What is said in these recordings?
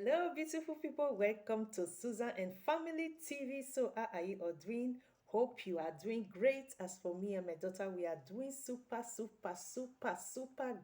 Hello, beautiful people. Welcome to Susan and Family TV. So, how are you all doing? Hope you are doing great. As for me and my daughter, we are doing super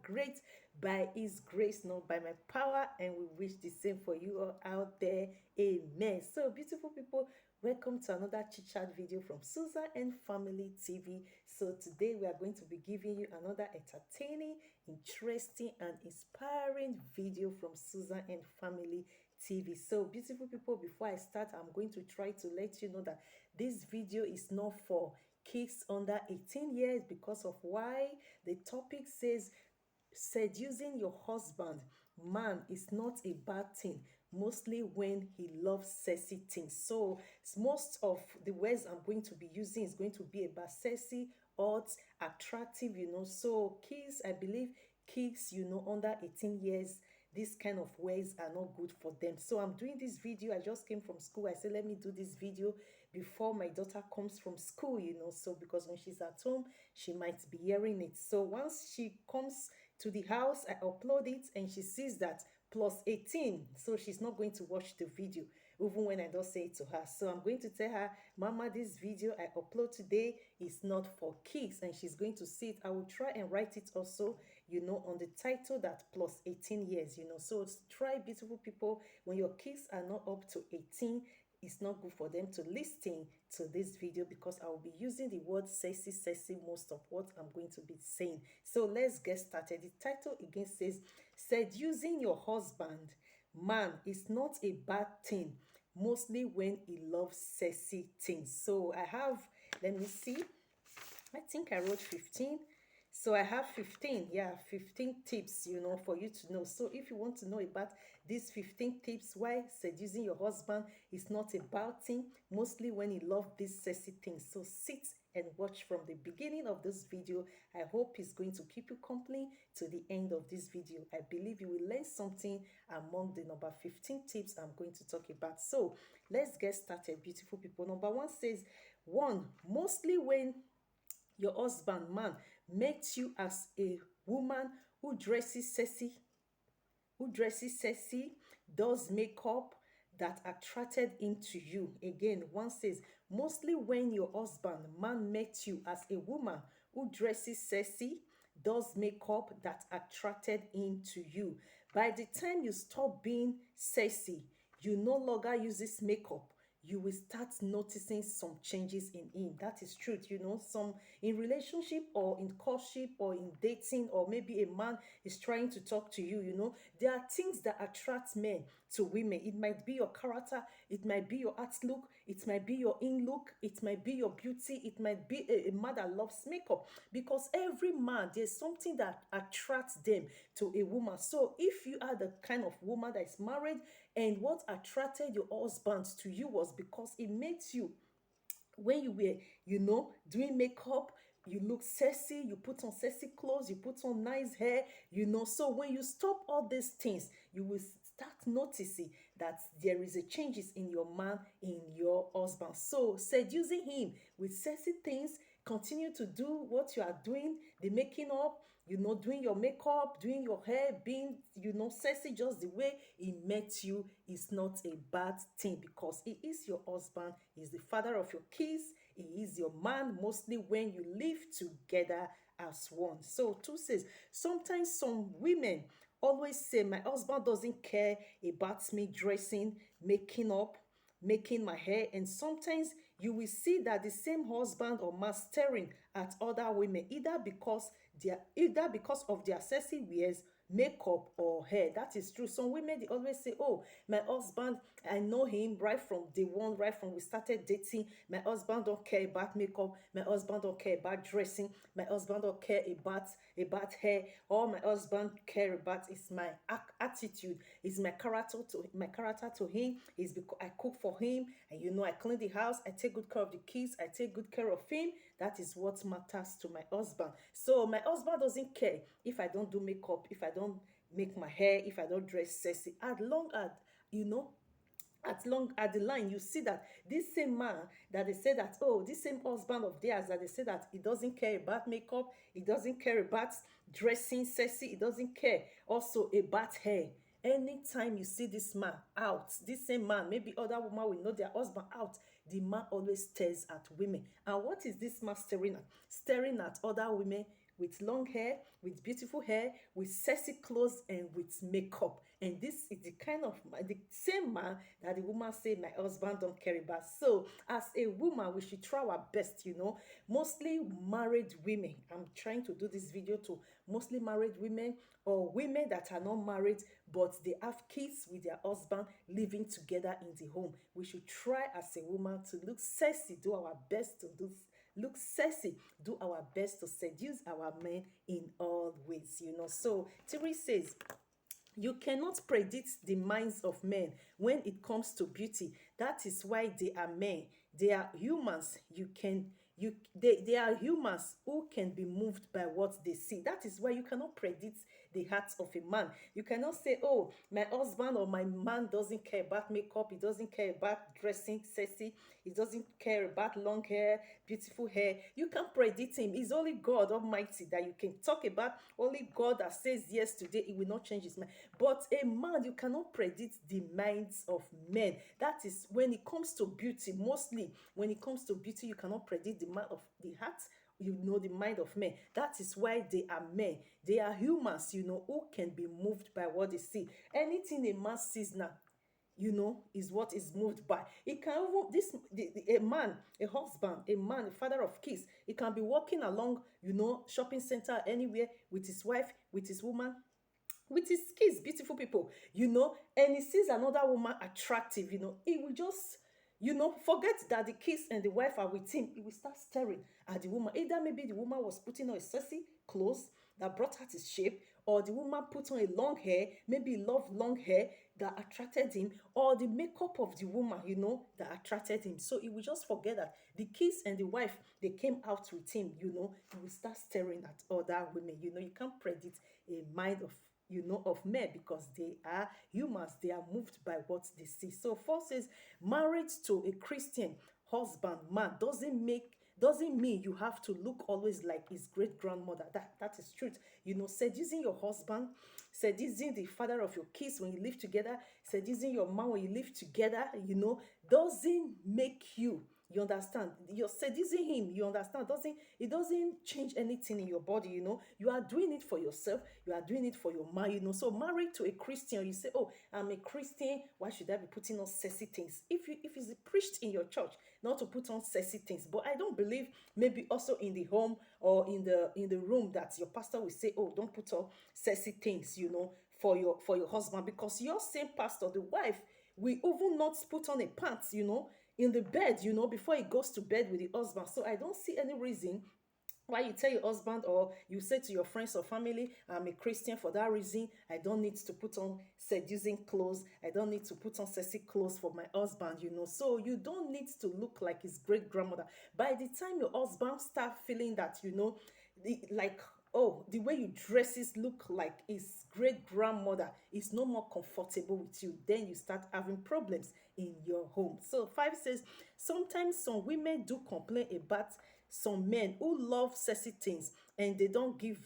great by His grace, not by my power. And we wish the same for you all out there. Amen. So, beautiful people, welcome to another chit chat video from Susan and Family TV. So today we are going to be giving you another entertaining, interesting, and inspiring video from Susan and Family TV. So beautiful people, before I start, I'm going to try to let you know that this video is not for kids under 18 years because of why the topic says seducing your husband, man, is not a bad thing, mostly when he loves sexy things. So most of the words I'm going to be using is going to be about sexy, hot, attractive, So kids, I believe kids, under 18 years, these kind of words are not good for them. So I'm doing this video. I just came from school. I said, let me do this video before my daughter comes from school, So because when she's at home, she might be hearing it. So once she comes to the house, I upload it and she sees that plus 18. So she's not going to watch the video, even when I don't say it to her. So I'm going to tell her, Mama, this video I upload today is not for kids, and she's going to see it. I will try and write it also, on the title that plus 18 years, So try, beautiful people, when your kids are not up to 18, it's not good for them to listen to this video because I will be using the word sexy most of what I'm going to be saying. So let's get started. The title again says, seducing your husband, man, is not a bad thing, mostly when he loves sexy things. So I have, let me see, I think I wrote 15. So I have 15, 15 tips, for you to know. So if you want to know about these 15 tips why seducing your husband is not a bad thing, mostly when he loves these sexy things. So sit and watch from the beginning of this video. I hope it's going to keep you company to the end of this video. I believe you will learn something among the number 15 tips I'm going to talk about. So let's get started, beautiful people. Number one says, one, mostly when your husband, man, met you as a woman who dresses sexy, does makeup, that attracted him to you. Again, one says, mostly when your husband, man, met you as a woman who dresses sexy, does makeup, that attracted him to you. By the time you stop being sexy, you no longer use this makeup, you will start noticing some changes in him. That is truth, some in relationship or in courtship or in dating, or maybe a man is trying to talk to you, there are things that attract men to women. It might be your character, it might be your outlook, it might be your in look, it might be your beauty, it might be a man that loves makeup, because every man, there's something that attracts them to a woman. So if you are the kind of woman that is married and what attracted your husband to you was because it makes you, when you were, doing makeup, you look sexy, you put on sexy clothes, you put on nice hair, So when you stop all these things, you will start noticing that there is a changes in your man, in your husband. So seducing him with sexy things, continue to do what you are doing, the making up, doing your makeup, doing your hair, being, sexy just the way he met you is not a bad thing, because he is your husband, he is the father of your kids, he is your man, mostly when you live together as one. So two says, sometimes some women always say, my husband doesn't care about me dressing, making up, making my hair. And sometimes you will see that the same husband or man staring at other women, either because of their sexy wears, makeup, or hair. That is true. Some women, they always say, oh, my husband, I know him right from day one, right from we started dating. My husband don't care about makeup, my husband don't care about dressing, my husband don't care about hair. All my husband care about is my attitude, is my character to him, is because I cook for him, and I clean the house, I take good care of the kids, I take good care of him. That is what matters to my husband. So my husband doesn't care if I don't do makeup, if I don't make my hair, if I don't dress sexy, as long as at the line, you see that this same man that they say that, oh, this same husband of theirs that they say that he doesn't care about makeup, he doesn't care about dressing sexy, he doesn't care also about hair, Anytime you see this man out, this same man, maybe other woman will know their husband out, the man always stares at women. And what is this man staring at? Staring at other women with long hair, with beautiful hair, with sexy clothes, and with makeup. And this is the kind of man, the same man that the woman say, my husband don't care about. So as a woman, we should try our best, mostly married women. I'm trying to do this video to mostly married women, or women that are not married but they have kids with their husband living together in the home. We should try as a woman to look sexy, do our best to look sexy, do our best to seduce our men in all ways. So Thierry says, you cannot predict the minds of men when it comes to beauty. That is why they are men. They are humans. They are humans who can be moved by what they see. That is why you cannot predict the heart of a man. You cannot say, oh, my husband or my man doesn't care about makeup, he doesn't care about dressing sexy, he doesn't care about long hair, beautiful hair. You can't predict him. It's only God Almighty that you can talk about. Only God that says yes today, he will not change his mind. But a man, you cannot predict the minds of men. That is when it comes to beauty. Mostly when it comes to beauty, you cannot predict the mind of the heart, the mind of men. That is why they are men. They are humans, who can be moved by what they see. Anything a man sees now, is what is moved by. It can even a man, a husband, a man, a father of kids. He can be walking along, shopping center anywhere with his wife, with his woman, with his kids, beautiful people, and he sees another woman attractive, he will just, forget that the kids and the wife are with him. He will start staring at the woman. Either maybe the woman was putting on a sexy clothes that brought her to shape, or the woman put on a long hair, maybe he loved long hair that attracted him, or the makeup of the woman, that attracted him. So he will just forget that the kids and the wife, they came out with him. He will start staring at other women. You can't predict a mind of men, because they are humans. They are moved by what they see. So Paul says, marriage to a Christian husband, man, doesn't mean you have to look always like his great grandmother. That is truth. Seducing your husband, seducing the father of your kids when you live together, seducing your man when you live together, doesn't make you. You understand? You're seducing him. You understand? It doesn't change anything in your body. You are doing it for yourself. You are doing it for your man. So married to a Christian, you say, "Oh, I'm a Christian. Why should I be putting on sexy things?" If it's preached in your church not to put on sexy things, but I don't believe maybe also in the home or in the room that your pastor will say, "Oh, don't put on sexy things," for your husband, because your same pastor, the wife, will even not put on a pants, in the bed, before he goes to bed with the husband. So I don't see any reason why you tell your husband, or you say to your friends or family, I'm a Christian, for that reason I don't need to put on seducing clothes, I don't need to put on sexy clothes for my husband. So you don't need to look like his great grandmother. By the time your husband start feeling that, like, oh, the way you dresses look like his great grandmother is no more comfortable with you, then you start having problems in your home. So 5 says, sometimes some women do complain about some men who love sexy things, and they don't give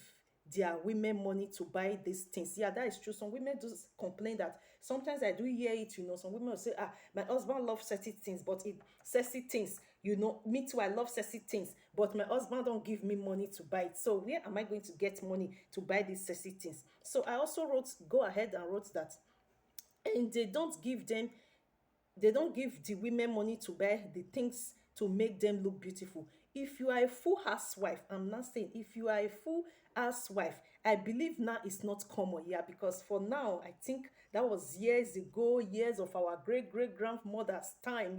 their women money to buy these things. Yeah, that is true. Some women do complain that sometimes I do hear it. Some women will say, my husband loves sexy things, but sexy things, me too, I love sexy things, but my husband don't give me money to buy it. So where am I going to get money to buy these sexy things? So I also go ahead and wrote that, and they don't give the women money to buy the things to make them look beautiful. If you are a full housewife, I'm not saying, if you are a full housewife, I believe now it's not common, yeah, because for now, I think that was years ago, years of our great great grandmother's time,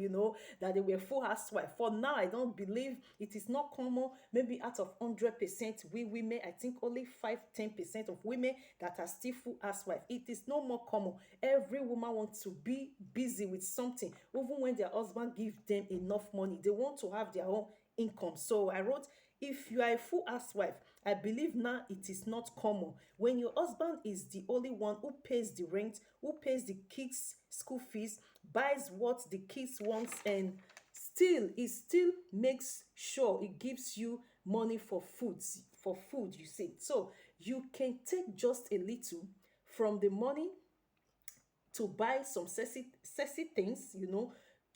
that they were full housewife. For now, I don't believe, it is not common. Maybe out of 100%, we women, I think only 5-10% of women that are still full housewife. It is no more common. Every woman wants to be busy with something, even when their husband gives them enough money. They want to have their own income. So I wrote, if you are a full housewife, I believe now it is not common when your husband is the only one who pays the rent, who pays the kids school fees, buys what the kids want, and still makes sure it gives you money for food, you see. So you can take just a little from the money to buy some sexy things,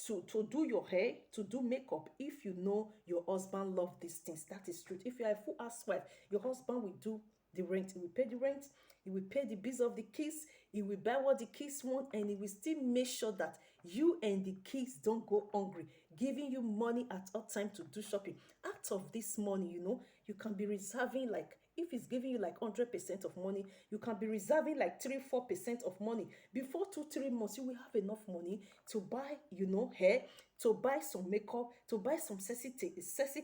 to do your hair, to do makeup, if you know your husband love these things. That is truth. If you are a full housewife, your husband will do the rent. He will pay the rent, he will pay the bills of the kids, he will buy what the kids want, and he will still make sure that you and the kids don't go hungry, giving you money at all time to do shopping. Out of this money, you can be reserving, like, if he's giving you like 100% of money, you can be reserving like 3-4% of money. Before 2-3 months, you will have enough money to buy, hair, to buy some makeup, to buy some sexy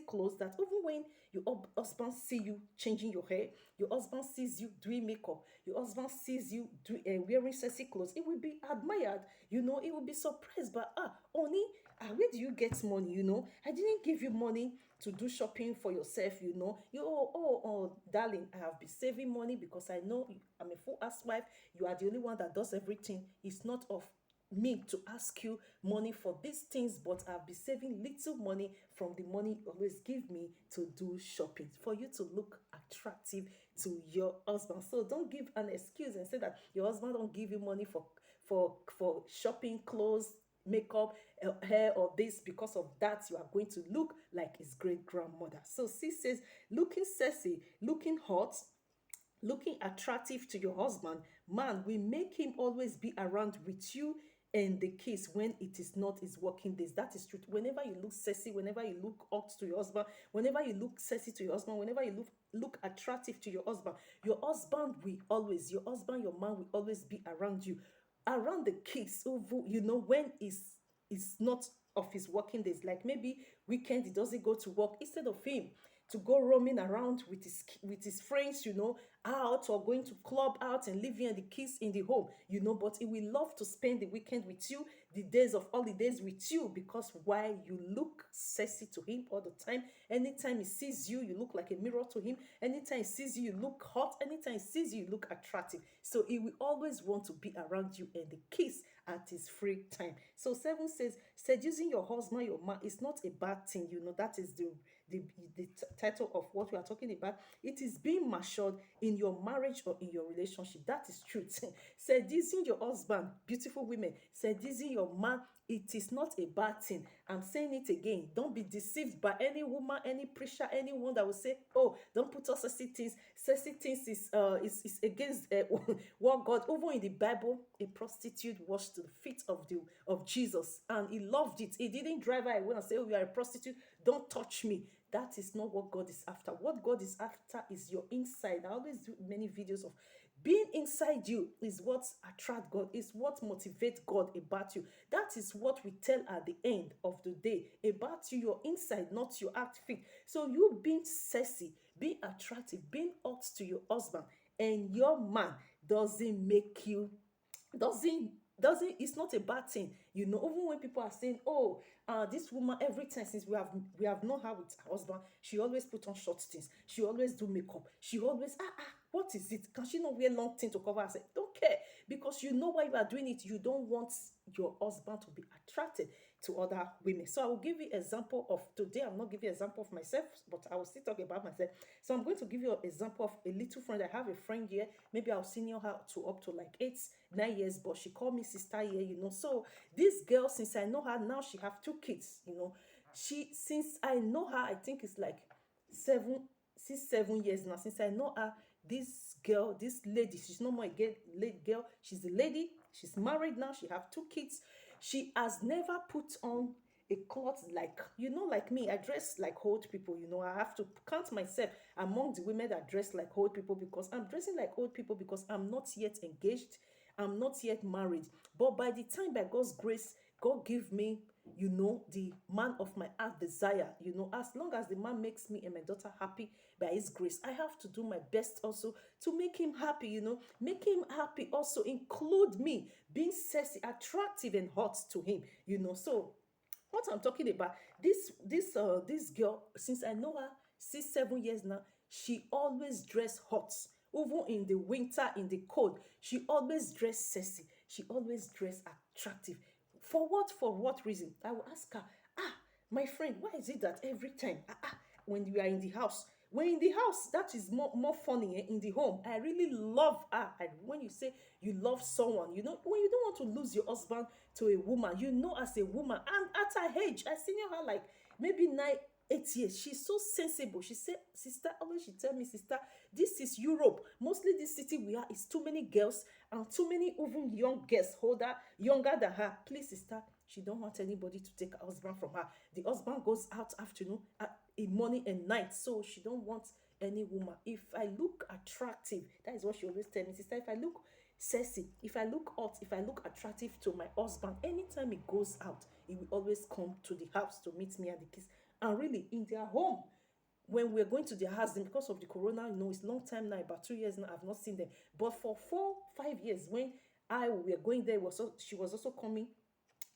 clothes, that even when your husband see you changing your hair, your husband sees you doing makeup, your husband sees you wearing sexy clothes, it will be admired. It will be surprised. But Oni, where do you get money? I didn't give you money to do shopping for yourself. Darling, I have been saving money because I know I'm a full housewife. You are the only one that does everything. It's not of me to ask you money for these things, but I'll be saving little money from the money you always give me to do shopping, for you to look attractive to your husband. So don't give an excuse and say that your husband don't give you money for shopping, clothes, makeup, hair, or this. Because of that, you are going to look like his great grandmother. So she says, looking sexy, looking hot, looking attractive to your husband, man, will make him always be around with you and the kids when it is not his working days. That is true. Whenever you look sexy, whenever you look hot to your husband, whenever you look sexy to your husband, whenever you look attractive to your husband will always, your husband, your man will always be around you, around the kids, when is not of his working days. Like maybe weekend he doesn't go to work, instead of him to go roaming around with his friends, out, or going to club out and leaving the kids in the home, but he will love to spend the weekend with you, the days of holidays with you, because why? You look sexy to him all the time. Anytime he sees you, you look like a mirror to him. Anytime he sees you, you look hot. Anytime he sees you, you look attractive. So he will always want to be around you and the kids at his free time. So 7 says, seducing your husband, your man, is not a bad thing. That is the title of what we are talking about. It is being matured in your marriage or in your relationship. That is truth. Seducing your husband, beautiful women, seducing your man, it is not a bad thing. I'm saying it again. Don't be deceived by any woman, any preacher, anyone that will say, oh, don't put us sexy things. Sexy things is against what God. Even in the Bible, a prostitute washed the feet of Jesus, and he loved it. He didn't drive her away and say, oh, you are a prostitute, don't touch me. That is not what God is after. What God is after is your inside. I always do many videos of being inside you is what attract God, is what motivates God about you. That is what we tell at the end of the day about you, your inside, not your outfit. So you being sexy, being attractive, being hot to your husband and your man doesn't make you, doesn't it's not a bad thing. Even when people are saying, oh, this woman, every time since we have known her with her husband, she always put on short things, she always do makeup, she always what is it? Can she not wear long thing to cover herself? Don't care, because you know why you are doing it. You don't want your husband to be attracted to other women. So I will give you example of today. I'm not giving you example of myself, but I will still talk about myself. So I'm going to give you an example of a little friend. I have a friend here. Maybe I'll senior her to up to like 8-9 years, but she called me sister here. So this girl, since I know her now, she have 2 kids. Since I know her, I think it's like 7 now. Since I know her, this girl, this lady, she's not more a girl. She's a lady. She's married now. She have 2 kids. She has never put on a cloth like me. I dress like old people. I have to count myself among the women that dress like old people, because I'm dressing like old people because I'm not yet engaged. I'm not yet married. But by the time, by God's grace, God give me, the man of my heart desire. As long as the man makes me and my daughter happy by his grace, I have to do my best also to make him happy. Make him happy also include me being sexy, attractive, and hot to him. So what I'm talking about, this girl, since I know her 6-7 years now, she always dress hot. Even in the winter, in the cold, she always dress sexy. She always dress attractive. For what? For what reason? I will ask her, my friend, why is it that every time, when you are in the house, When in the house, that is more funny, in the home. I really love her. When you say you love someone, when you don't want to lose your husband to a woman, as a woman, and at her age, I seen her like maybe 8 years. She's so sensible. She said, sister, always she tell me, sister, this is Europe. Mostly this city we are is too many girls and too many even young girls younger than her. Please, sister, she don't want anybody to take her husband from her. The husband goes out afternoon, in morning and night, so she don't want any woman. If I look attractive, that is what she always tell me, sister. If I look sexy, if I look hot, if I look attractive to my husband, anytime he goes out, he will always come to the house to meet me and the kids. And really, in their home, when we're going to their house, then because of the corona, it's long time now, about 2 years now, I've not seen them. But for 4 5 years, when I were going there, she was also coming.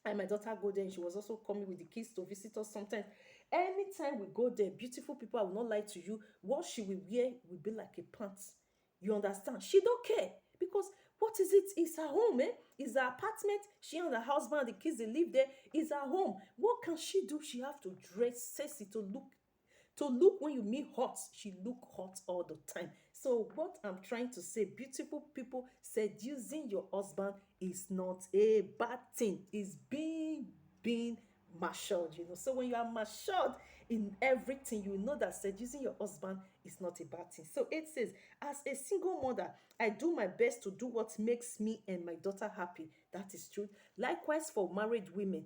And my daughter go there, and she was also coming with the kids to visit us sometimes. Anytime we go there, beautiful people, I will not lie to you, what she will wear will be like a pants. You understand? She don't care, because what is it? It's her home, eh? It's her apartment. She and her husband, the kids, they live there. It's her home. What can she do? She have to dress sexy to look when you meet hot. She look hot all the time. So what I'm trying to say, beautiful people, seducing your husband is not a bad thing. It's being matured. So when you are matured in everything, you know that seducing your husband is not a bad thing. So it says, as a single mother, I do my best to do what makes me and my daughter happy. That is true. Likewise for married women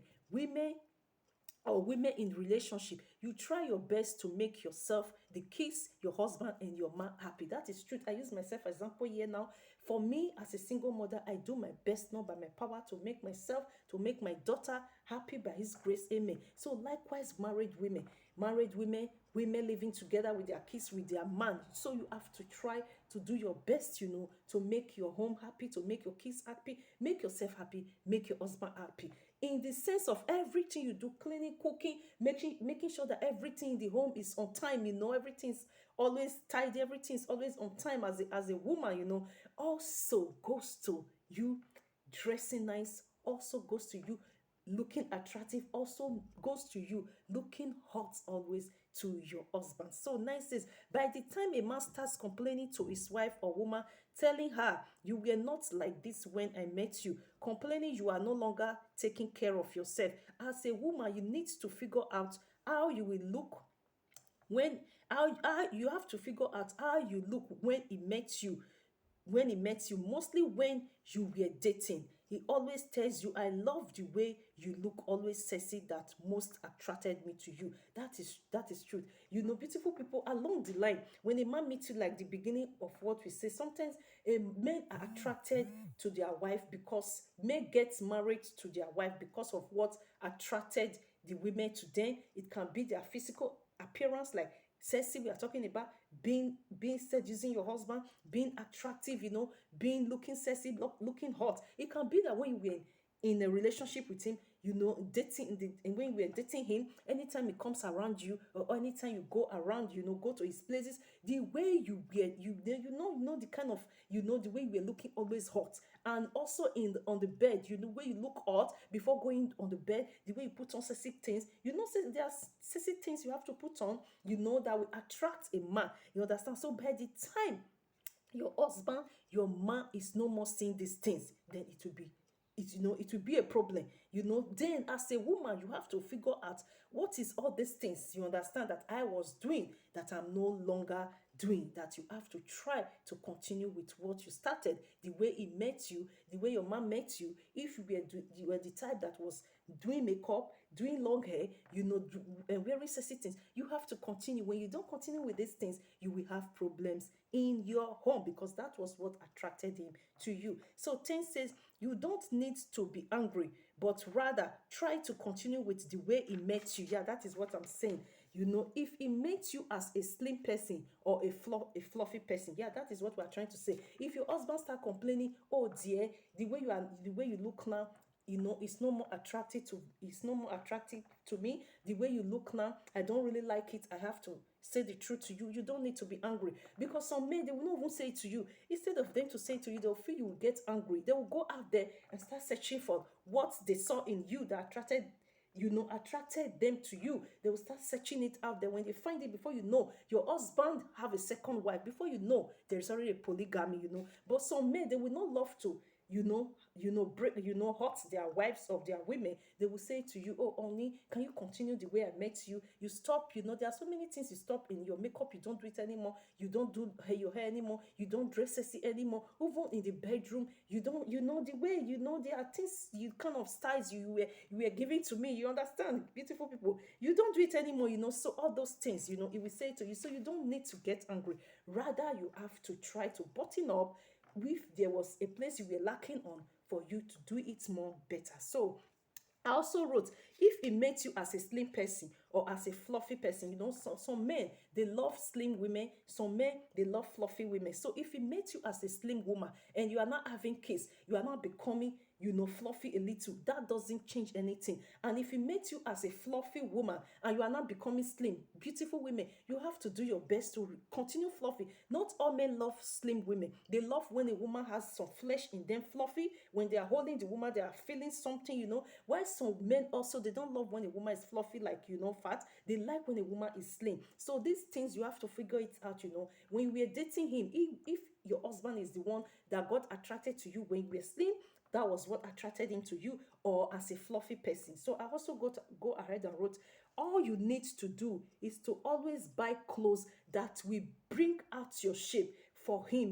in relationship, you try your best to make yourself, the kids, your husband, and your man happy. That is truth. I use myself as example here now. For me, as a single mother, I do my best, not by my power, to make myself, to make my daughter happy by his grace. Amen. So likewise, women living together with their kids, with their man. So you have to try to do your best, to make your home happy, to make your kids happy, make yourself happy, make your husband happy. In the sense of everything you do, cleaning, cooking, making sure that everything in the home is on time, everything's always tidy, everything's always on time. As a woman, also goes to you dressing nice, also goes to you looking attractive, also goes to you looking hot always to your husband. So nice says, by the time a man starts complaining to his wife or woman, telling her, you were not like this when I met you, complaining you are no longer taking care of yourself, as a woman, you need to figure out how you will look when how you have to figure out how you look when he met you, mostly when you were dating. He always tells you, I love the way you look, always sexy, that most attracted me to you. That is truth. Beautiful people, along the line, when a man meets you, like the beginning of what we say, sometimes men are attracted to their wife, because men get married to their wife because of what attracted the women to them. It can be their physical appearance, like sexy, we are talking about being seducing your husband, being attractive, being looking sexy, looking hot. It can be that when you were in a relationship with him, dating, and when we are dating him, anytime he comes around you, or anytime you go around, go to his places, the way you wear, you know the kind of, the way you were looking always hot. And also on the bed, where you look hot before going on the bed, the way you put on sexy things, there are sexy things you have to put on, that will attract a man. You understand? So by the time your husband, your man is no more seeing these things, then it will be a problem. Then as a woman, you have to figure out, what is all these things, you understand, that I was doing, that I'm no longer doing, that you have to try to continue with what you started. The way he met you, the way your man met you, if you were the type that was doing makeup, doing long hair, and wearing sexy things, you have to continue. When you don't continue with these things, you will have problems in your home, because that was what attracted him to you. So 10 says, you don't need to be angry, but rather try to continue with the way he met you. Yeah, that is what I'm saying. If he met you as a slim person or a fluffy person, yeah, that is what we're trying to say. If your husband start complaining, oh dear, the way you look now, it's no more attractive to me. The way you look now, I don't really like it. I have to say the truth to you. You don't need to be angry, because some men, they will not even say it to you. Instead of them to say it to you, they'll feel you will get angry. They will go out there and start searching for what they saw in you that attracted attracted them to you. They will start searching it out there. When they find it, before you know, your husband have a second wife. Before you know, there's already a polygamy. But some men, they will not love to, break, hurt their wives of their women. They will say to you, oh, only can you continue the way I met you? You stop, there are so many things you stop in your makeup, you don't do it anymore, you don't do your hair anymore, you don't dress sexy anymore, even in the bedroom, you don't, the way, there are things, you kind of styles you were giving to me, you understand, beautiful people, you don't do it anymore, so all those things, it will say to you, so you don't need to get angry. Rather, you have to try to button up if there was a place you were lacking on, for you to do it more better. So I also wrote, if he met you as a slim person or as a fluffy person, some men, they love slim women, some men, they love fluffy women. So if he met you as a slim woman and you are not having kids, you are not becoming, fluffy a little, that doesn't change anything. And if he met you as a fluffy woman and you are not becoming slim, beautiful women, you have to do your best to continue fluffy. Not all men love slim women. They love when a woman has some flesh in them, fluffy. When they are holding the woman, they are feeling something. While some men also, they don't love when a woman is fluffy, like, fat. They like when a woman is slim. So these things, you have to figure it out. When we are dating him, if your husband is the one that got attracted to you when you were slim, that was what attracted him to you, or as a fluffy person. So I also go ahead and wrote, all you need to do is to always buy clothes that will bring out your shape for him.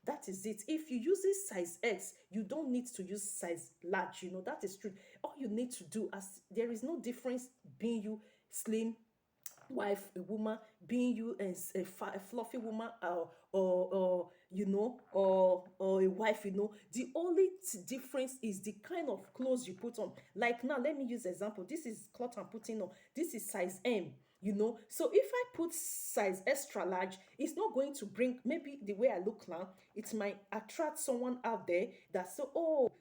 That is it. If you use this size X, you don't need to use size large. That is true. All you need to do, as there is no difference being you slim wife, a woman, being you as a fluffy woman, or or a wife. The only difference is the kind of clothes you put on. Like now, let me use example. This is cloth I'm putting on. This is size M. So if I put size extra large, it's not going to bring, maybe the way I look now, it might attract someone out there that say, oh,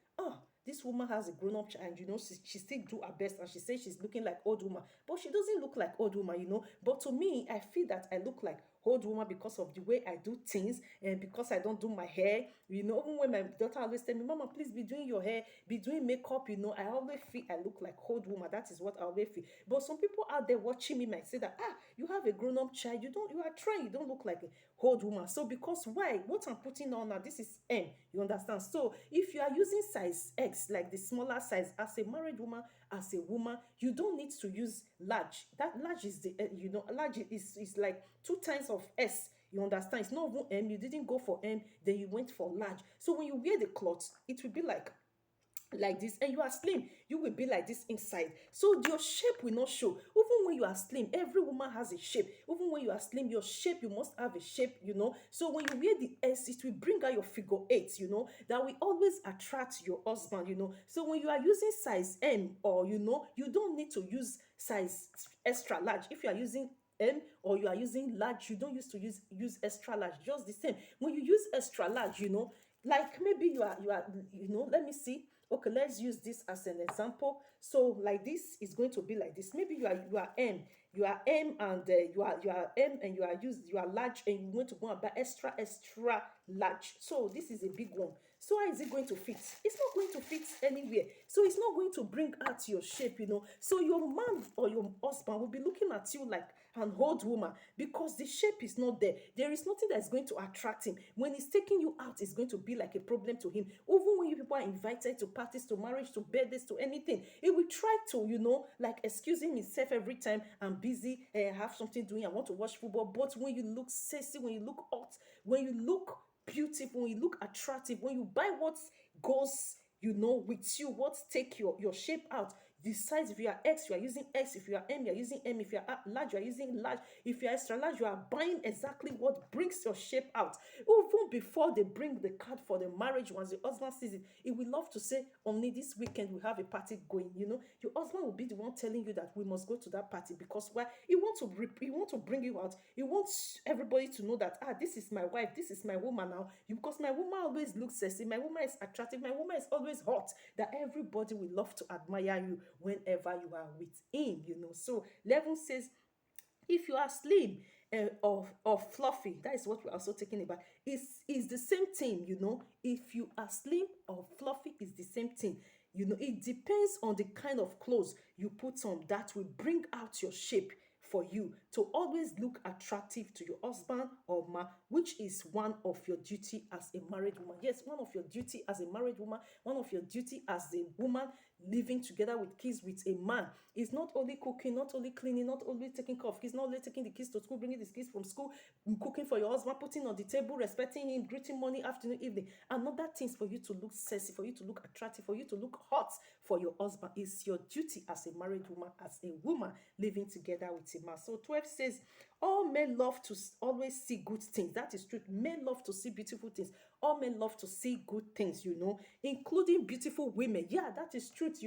this woman has a grown-up child, she still do her best, and she says she's looking like old woman, but she doesn't look like old woman. But to me, I feel that I look like old woman because of the way I do things, and because I don't do my hair. Even when my daughter always tell me, Mama, please be doing your hair, be doing makeup. I always feel I look like old woman. That is what I always feel. But some people out there watching me might say that, you have a grown-up child, you are trying, you don't look like a old woman. So because why? What I'm putting on now, this is M. You understand? So if you are using size X, like the smaller size, as a married woman, as a woman, you don't need to use large. That large is large is like 2 times of S. You understand? It's not even M. You didn't go for M, then you went for large. So when you wear the cloth, it will be like this, and you are slim, you will be like this inside, so your shape will not show. Even when you are slim, every woman has a shape. Even when you are slim, your shape, you must have a shape. So when you wear the S, it will bring out your figure eight, that will always attract your husband. So when you are using size M, or you don't need to use size extra large. If you are using M, or you are using large, you don't used to use extra large. Just the same, when you use extra large, like maybe you are let me see. Okay, let's use this as an example. So like this is going to be like this. Maybe you are M, and you are M, and you are large, and you want to go and buy extra large. So this is a big one. So how is it going to fit? It's not going to fit anywhere. So it's not going to bring out your shape. So your man or your husband will be looking at you like an old woman, because the shape is not there. There is nothing that is going to attract him. When he's taking you out, it's going to be like a problem to him. Even when you people are invited to parties, to marriage, to birthdays, to anything, he will try to, like excusing himself every time. I'm busy, I have something doing, I want to watch football. But when you look sexy, when you look hot, when you look beautiful, when you look attractive, when you buy what goes with you, what take your shape out, the size. If you are X, you are using X. If you are M, you are using M. If you are large, you are using large. If you are extra large, you are buying exactly what brings your shape out. Even before they bring the card for the marriage, once the husband sees it, he will love to say, only this weekend we have a party going. Your husband will be the one telling you that we must go to that party, because why? He want to bring you out. He wants everybody to know that, this is my wife, this is my woman now. Because my woman always looks sexy, my woman is attractive, my woman is always hot, that everybody will love to admire you whenever you are with him. So 11 says, if you are slim, or fluffy, that is what we're also talking about. Is the same thing. If you are slim or fluffy, it's the same thing. It depends on the kind of clothes you put on that will bring out your shape for you to always look attractive to your husband or man, which is one of your duty as a married woman. Yes, one of your duty as a married woman, one of your duty as a woman living together with kids with a man is not only cooking, not only cleaning, not only taking care of kids, not only taking the kids to school, bringing the kids from school, cooking for your husband, putting on the table, respecting him, greeting morning, afternoon, evening. Another things for you to look sexy, for you to look attractive, for you to look hot for your husband is your duty as a married woman, as a woman living together with a man. So 12 says, all men love to always see good things. That is true. Men love to see beautiful things. All men love to see good things, including beautiful women. Yeah, that is truth.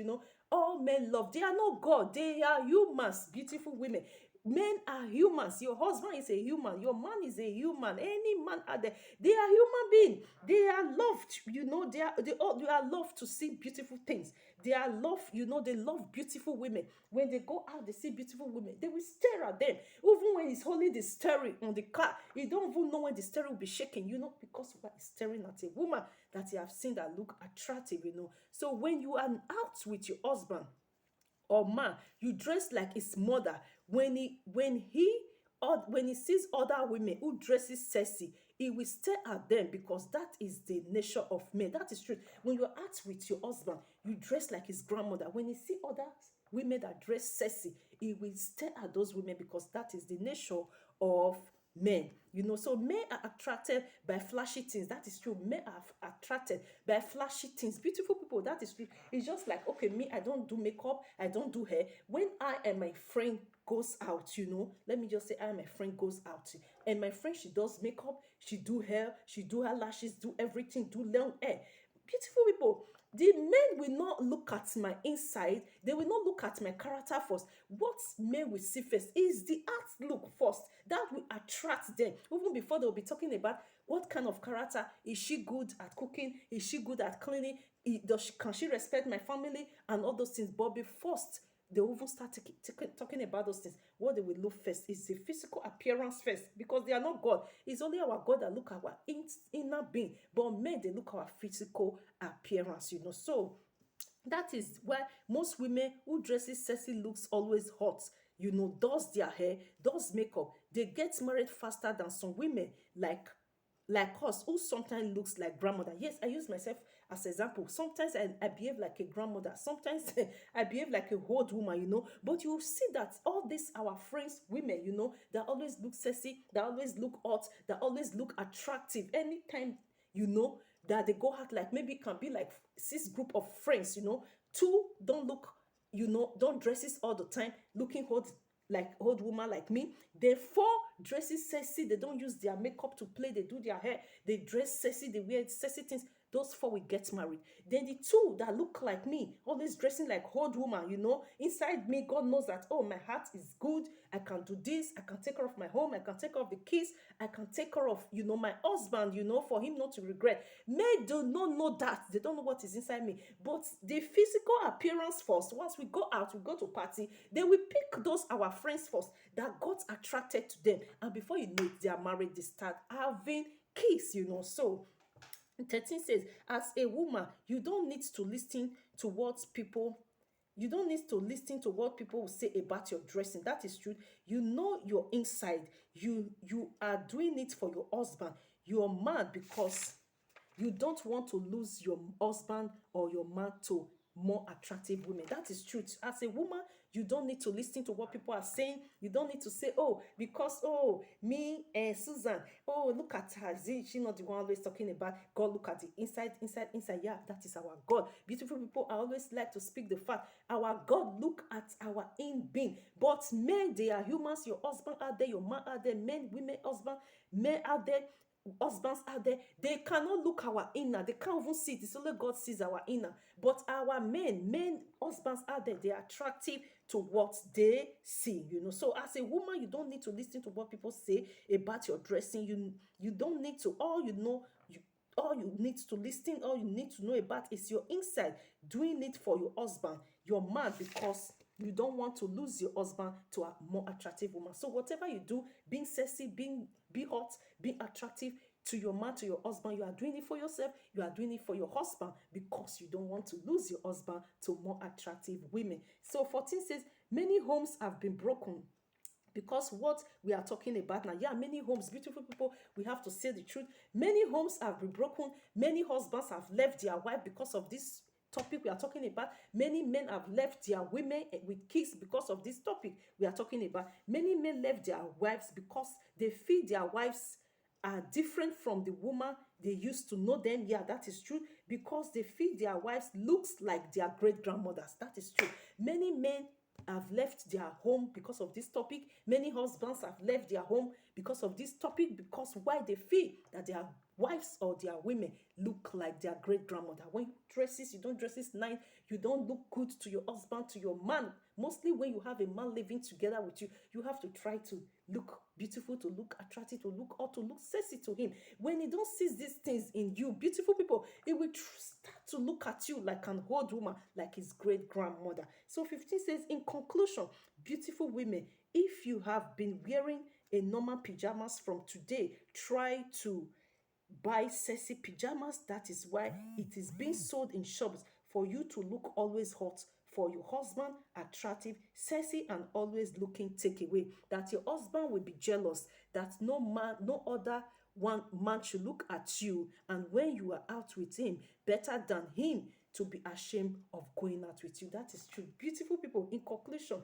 All men love. They are not God. They are humans, beautiful women. Men are humans. Your husband is a human. Your man is a human. Any man out there, they are human beings. They are loved. They are loved to see beautiful things. They are loved. They love beautiful women. When they go out, they see beautiful women. They will stare at them. Even when he's holding the steering on the car, he don't even know when the steering will be shaking. Because what he's staring at a woman that you have seen that look attractive. So when you are out with your husband or man, you dress like his mother. When he sees other women who dresses sexy, he will stare at them because that is the nature of men. That is true. When you're out with your husband, you dress like his grandmother. When he see other women that dress sexy, he will stare at those women because that is the nature of men. So men are attracted by flashy things. That is true. Men are attracted by flashy things. Beautiful people. That is true. It's just like, okay, me, I don't do makeup, I don't do hair. When I and my friend goes out, let me just say I and my friend goes out, and my friend, she does makeup, she do hair, she do her lashes, do everything, do long hair. Beautiful people. The men will not look at my inside. They will not look at my character first. What men will see first is the outlook first. That will attract them. Even before they will be talking about what kind of character. Is she good at cooking? Is she good at cleaning? Can she respect my family? And all those things. But first, they will even start talking about those things. What they will look first is the physical appearance first, because they are not God. It's only our God that look at our inner being. But men, they look at our physical appearance. So that is why most women who dresses sexy looks always hot, does their hair, does makeup. They get married faster than some women like us, who sometimes looks like grandmother. Yes, I use myself as example. Sometimes I behave like a grandmother. Sometimes I behave like a old woman. But you see that all these our friends, women, that always look sexy, that always look hot, that always look attractive. Anytime, that they go out, like maybe it can be like six group of friends, two don't look, don't dresses all the time, looking old, like old woman like me. They four dresses sexy, they don't use their makeup to play, they do their hair, they dress sexy, they wear sexy things. Those four will get married. Then the two that look like me, always dressing like old woman, inside me, God knows that, oh, my heart is good, I can do this, I can take care of my home, I can take care of the kids, I can take care of, my husband, for him not to regret. Men do not know that. They don't know what is inside me. But the physical appearance first, once we go out, we go to party, they will pick those our friends first that got attracted to them. And before you know it, they are married, they start having kids. So 13 says, as a woman, you don't need to listen to what people will say about your dressing. That is true. You know your inside. You are doing it for your husband. You are mad because you don't want to lose your husband or your man to more attractive women. That is truth. As a woman, you don't need to listen to what people are saying. You don't need to say, oh, because, oh, me and Susan, oh, look at her. Is she not the one always talking about God? Look at the inside. Yeah, that is our God. Beautiful people, I always like to speak the fact. Our God look at our in being. But men, they are humans. Your husband out there, your man out there, men, women, husband, men out there, husbands out there, they cannot look our inner. They can't even see it. It's only God sees our inner. But our men, husbands out there, they are attractive to what they see. So as a woman, you don't need to listen to what people say about your dressing. You don't need to. All you need to listen, all you need to know about is your inside, doing it for your husband, your man, because you don't want to lose your husband to a more attractive woman. So whatever you do, being sexy, be hot, be attractive, to your man, to your husband. You are doing it for yourself. You are doing it for your husband because you don't want to lose your husband to more attractive women. So 14 says, many homes have been broken because what we are talking about now, yeah, many homes, beautiful people, we have to say the truth. Many homes have been broken. Many husbands have left their wife because of this topic we are talking about. Many men have left their women with kids because of this topic we are talking about. Many men left their wives because they feel their wives are different from the woman they used to know them. Yeah, that is true. Because they feel their wives looks like their great grandmothers. That is true. Many men have left their home because of this topic. Many husbands have left their home because of this topic, because why they feel that their wives or their women look like their great grandmother. When you dresses, you don't dresses nice, you don't look good to your husband, to your man. Mostly when you have a man living together with you, you have to try to look beautiful, to look attractive, to look or to look sexy to him. When he don't see these things in you, beautiful people, it will start to look at you like an old woman, like his great grandmother. So 15 says, in conclusion, beautiful women, if you have been wearing a normal pajamas from today, try to buy sexy pajamas. That is why it is being sold in shops, for you to look always hot, for your husband attractive, sexy, and always looking takeaway. That your husband will be jealous, that no man, no other one man should look at you, and when you are out with him, better than him to be ashamed of going out with you. That is true. Beautiful people, in conclusion,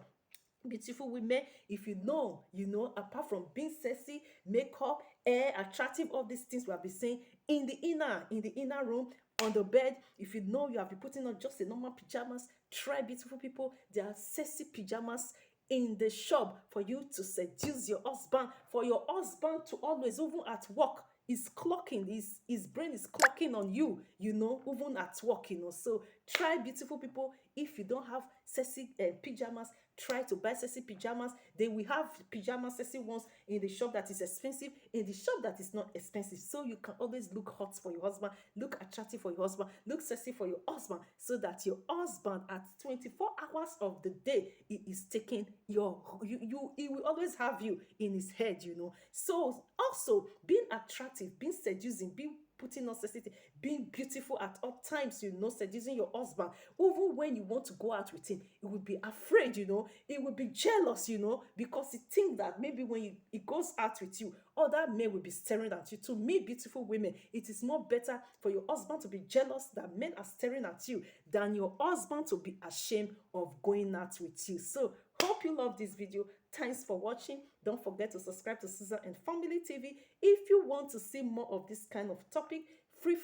beautiful women, if you know, you know, apart from being sexy, makeup, hair, attractive, all these things we have been saying, in the inner room, on the bed, if you know you have been putting on just a normal pajamas, try, beautiful people, there are sexy pajamas in the shop for you to seduce your husband, for your husband to always, even at work, is clocking, his brain is clocking on you, you know, even at work, you know. So try, beautiful people, if you don't have sexy pajamas, try to buy sexy pajamas. They will have pajamas, sexy ones, in the shop that is expensive, in the shop that is not expensive. So you can always look hot for your husband, look attractive for your husband, look sexy for your husband, so that your husband at 24 hours of the day, he is taking he will always have you in his head, you know. So also being attractive, being seducing, being putting on sexy, being beautiful at all times, you know, seducing your husband. Even when you want to go out with him, he will be afraid, you know, he will be jealous, you know, because he thinks that maybe when he goes out with you, other men will be staring at you. To me, beautiful women, it is more better for your husband to be jealous that men are staring at you than your husband to be ashamed of going out with you. So hope you love this video. Thanks for watching. Don't forget to subscribe to Susan and Family TV. If you want to see more of this kind of topic,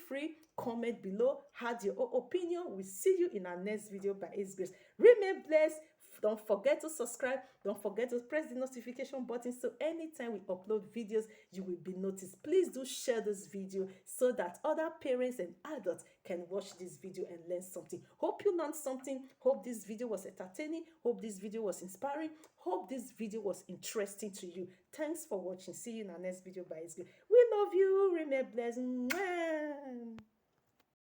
free, comment below, add your own opinion. We'll see you in our next video by His grace. Remain blessed. Don't forget to subscribe. Don't forget to press the notification button, so anytime we upload videos, you will be noticed. Please do share this video so that other parents and adults can watch this video and learn something. Hope you learned something. Hope this video was entertaining. Hope this video was inspiring. Hope this video was interesting to you. Thanks for watching. See you in our next video by His grace. We love you. Remain blessed. Mwah.